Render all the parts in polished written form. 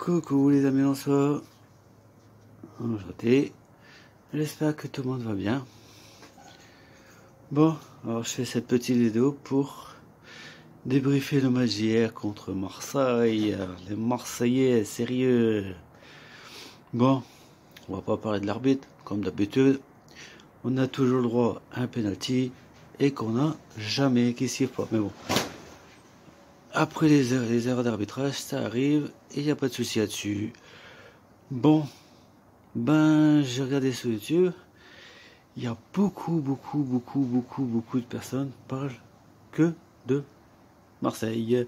Coucou les amis en soi, enchanté, j'espère que tout le monde va bien. Bon, alors je fais cette petite vidéo pour débriefer le match d'hier contre Marseille, les Marseillais sérieux. Bon, on va pas parler de l'arbitre, comme d'habitude, on a toujours le droit à un penalty et qu'on a jamais qui siffle pas, mais bon. Après les erreurs d'arbitrage, ça arrive et il n'y a pas de souci là-dessus. Bon, ben j'ai regardé sur YouTube, il y a beaucoup de personnes qui parlent que de Marseille.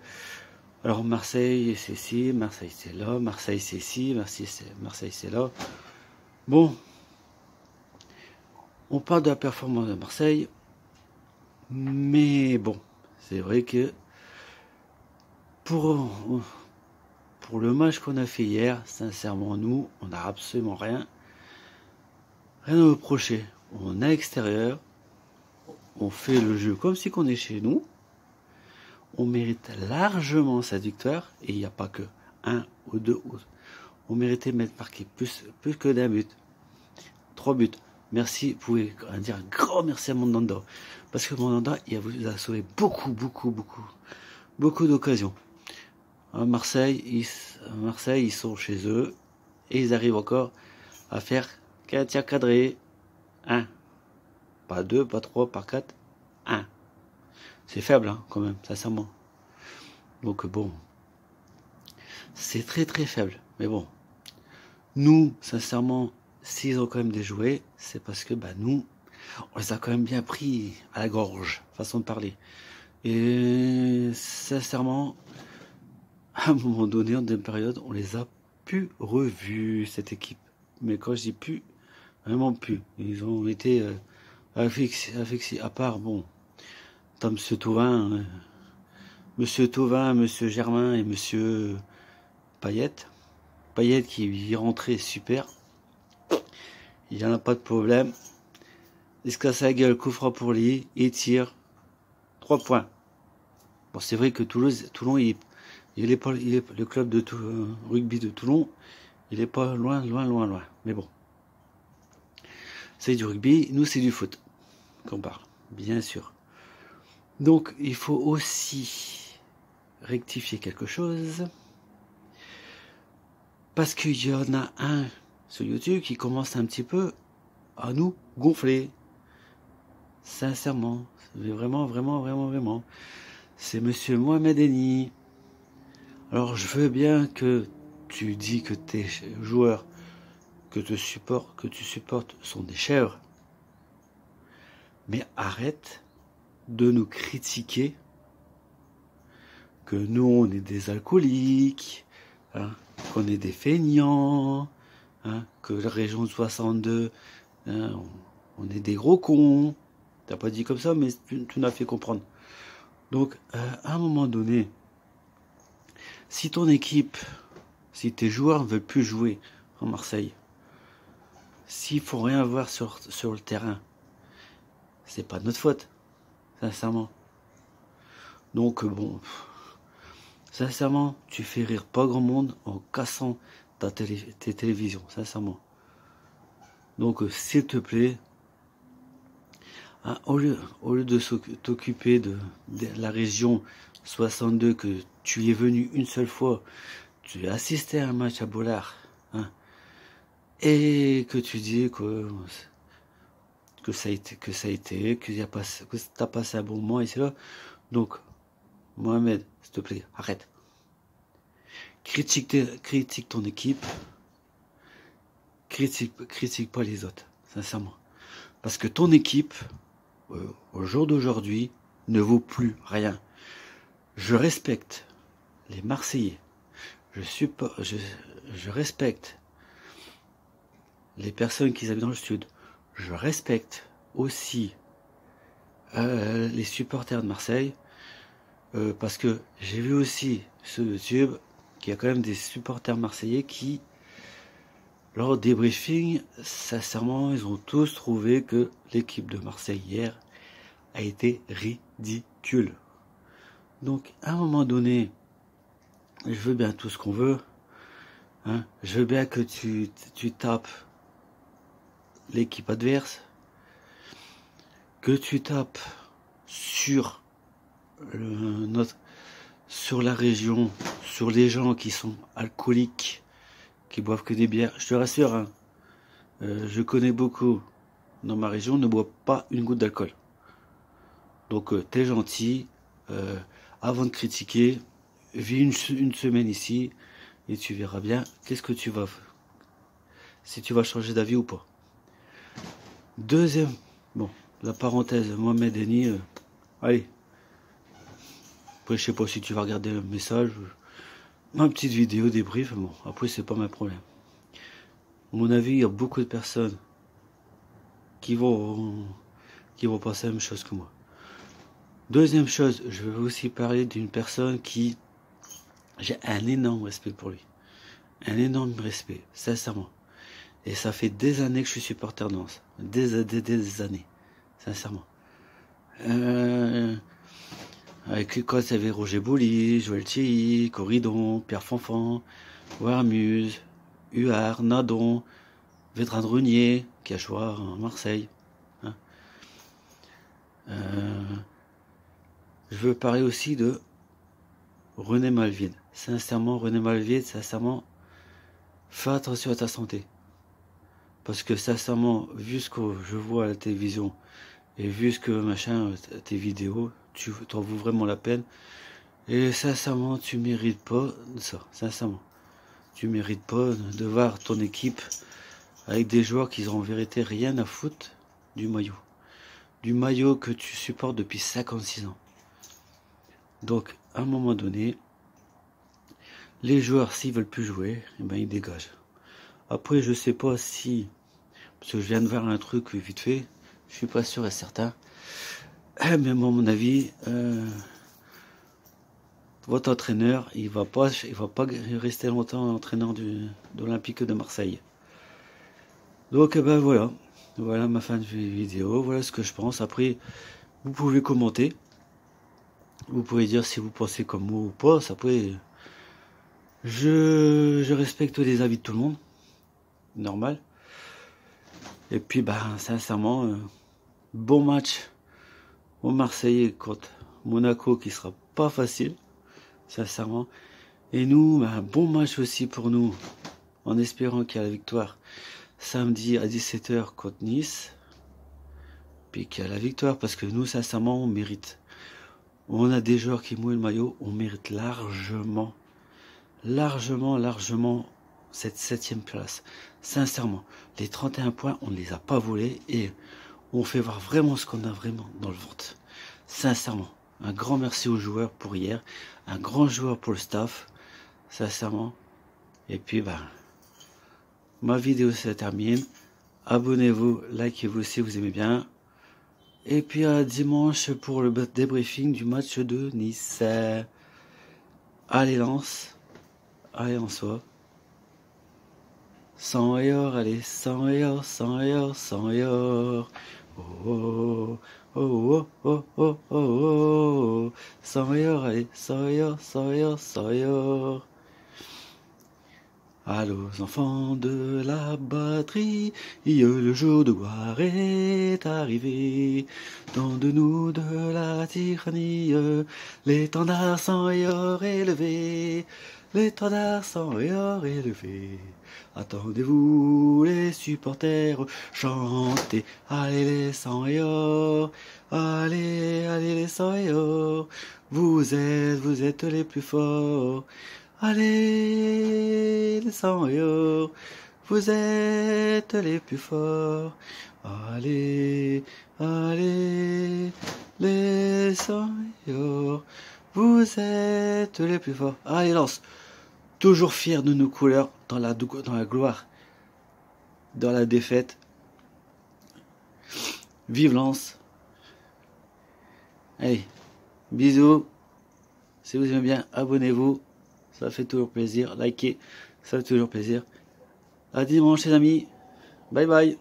Alors Marseille c'est ci, Marseille c'est là, Marseille c'est ci, Marseille c'est là. Bon, on parle de la performance de Marseille, mais bon, c'est vrai que pour le match qu'on a fait hier, sincèrement, nous, on n'a absolument rien à reprocher. On est à l'extérieur, on fait le jeu comme si on est chez nous, on mérite largement cette victoire, et il n'y a pas que un ou deux autres. On méritait de mettre marqué plus que d'un but. 3 buts. Merci, vous pouvez dire un grand merci à Mandanda, parce que Mandanda, il vous a sauvé beaucoup d'occasions. À Marseille, ils sont chez eux et ils arrivent encore à faire 4 tirs cadrés. 1. Pas 2, pas 3, pas 4. 1. C'est faible, hein, quand même, sincèrement. Donc bon, c'est très faible. Mais bon, nous, sincèrement, s'ils ont quand même déjoué, c'est parce que nous, on les a quand même bien pris à la gorge, façon de parler. Et sincèrement, à un moment donné, en deuxième période, on les a plus revus, cette équipe. Mais quand je dis plus, vraiment plus. Ils ont été affixés, à part, bon, t'as Monsieur Thauvin, Monsieur Germain et Monsieur Payet. Payet qui est rentré super. Il n'y en a pas de problème. Il se casse la gueule, coup franc pour lui, il tire. 3 points. Bon, c'est vrai que Toulon, le club de rugby de Toulon, il est pas loin. Mais bon. C'est du rugby, nous c'est du foot qu'on parle, bien sûr. Donc il faut aussi rectifier quelque chose. Parce qu'il y en a un sur YouTube qui commence un petit peu à nous gonfler. Sincèrement, vraiment. C'est Monsieur Mohamed Eni. Alors je veux bien que tu dis que tes joueurs que tu supportes sont des chèvres. Mais arrête de nous critiquer que nous on est des alcooliques, hein, qu'on est des feignants, hein, que la région de 62, hein, on est des gros cons. T'as pas dit comme ça, mais tu m'as fait comprendre. Donc, à un moment donné, si ton équipe, si tes joueurs ne veulent plus jouer en Marseille, s'il faut rien voir sur le terrain, c'est pas de notre faute, sincèrement. Donc, bon, sincèrement, tu fais rire pas grand monde en cassant tes télévisions, sincèrement. Donc, s'il te plaît, hein, au lieu de t'occuper de la région 62, que tu es venu une seule fois, tu as assisté à un match à Bollard, hein, et que tu dis que ça a été, que t'as passé un bon moment, et c'est là. Donc, Mohamed, s'il te plaît, arrête. Critique ton équipe. Critique pas les autres, sincèrement. Parce que ton équipe, au jour d'aujourd'hui, ne vaut plus rien. Je respecte les Marseillais. Je respecte les personnes qui habitent dans le sud. Je respecte aussi les supporters de Marseille. Parce que j'ai vu aussi sur YouTube qu'il y a quand même des supporters marseillais qui, lors des briefings, sincèrement, ils ont tous trouvé que l'équipe de Marseille hier a été ridicule. Donc, à un moment donné, je veux bien tout ce qu'on veut, Hein, je veux bien que tu tapes l'équipe adverse, que tu tapes sur sur la région, sur les gens qui sont alcooliques, qui boivent que des bières. Je te rassure, hein, je connais beaucoup dans ma région, ne boivent pas une goutte d'alcool. Donc t'es gentil, avant de critiquer, vis une semaine ici et tu verras bien qu'est-ce que tu vas, si tu vas changer d'avis ou pas. Deuxième, bon, la parenthèse, Mohamed Eni, allez. Après, je sais pas si tu vas regarder le message, ma petite vidéo débrief, bon, après, c'est pas mon problème. À mon avis, il y a beaucoup de personnes qui vont passer la même chose que moi. Deuxième chose, je veux aussi parler d'une personne qui, j'ai un énorme respect pour lui. Un énorme respect, sincèrement. Et ça fait des années que je suis supporter de Lens. Des années, sincèrement. Avec quand il y avait Roger Bouli, Joël Thierry, Corridon, Pierre Fanfan, Warmuse, Huard, Nadon, Vedran Runier, qui a joué à Marseille. Hein. Je veux parler aussi de René Malvide. Sincèrement, René Malvide, sincèrement, fais attention à ta santé. Parce que sincèrement, vu ce que je vois à la télévision, et vu ce que machin, tes vidéos, tu t'en vaux vraiment la peine. Et sincèrement, tu mérites pas ça, sincèrement. Tu mérites pas de voir ton équipe avec des joueurs qui ont en vérité rien à foutre du maillot. Du maillot que tu supportes depuis 56 ans. Donc, à un moment donné, les joueurs, s'ils veulent plus jouer, eh ben, ils dégagent. Après, je sais pas si, parce que je viens de voir un truc vite fait, je suis pas sûr et certain, mais à mon avis, votre entraîneur, il va pas rester longtemps entraîneur de l'Olympique de Marseille. Donc ben voilà ma fin de vidéo, voilà ce que je pense. Après, vous pouvez commenter, vous pouvez dire si vous pensez comme moi ou pas. Après, je respecte les avis de tout le monde, normal. Et puis ben sincèrement, bon match au Marseillais contre Monaco qui sera pas facile, sincèrement. Et nous, ben, bon match aussi pour nous, en espérant qu'il y a la victoire samedi à 17h contre Nice. Puis qu'il y a la victoire, parce que nous, sincèrement, on mérite. On a des joueurs qui mouillent le maillot, on mérite largement cette 7e place. Sincèrement, les 31 points, on ne les a pas volés et on fait voir vraiment ce qu'on a vraiment dans le ventre. Sincèrement, un grand merci aux joueurs pour hier, un grand joueur pour le staff, sincèrement. Et puis, ben, ma vidéo se termine. Abonnez-vous, likez-vous si vous aimez bien. Et puis à dimanche pour le débriefing du match de Nice. Allez Lens, allez en soi. 100 et or, allez, 100 et or, 100 et or, 100 et or. Oh, oh, oh, oh, oh, oh, oh, 100 et or, allez, 100 et or, 100 et or, 100 et or. Allô, enfants de la batterie, le jour de gloire est arrivé. Dans de nous de la tyrannie, l'étendard sans et or élevé. L'étendard sans et or élevé. Attendez-vous les supporters, chantez, allez les sang et or, allez, allez les sang et or, vous êtes les plus forts. Allez, les sang et or, vous êtes les plus forts. Allez, allez, les sang et or, vous êtes les plus forts. Allez, Lens, toujours fiers de nos couleurs dans la gloire, dans la défaite. Vive Lens. Allez, bisous. Si vous aimez bien, abonnez-vous. Ça fait toujours plaisir. Likez, ça fait toujours plaisir. À dimanche les amis. Bye bye.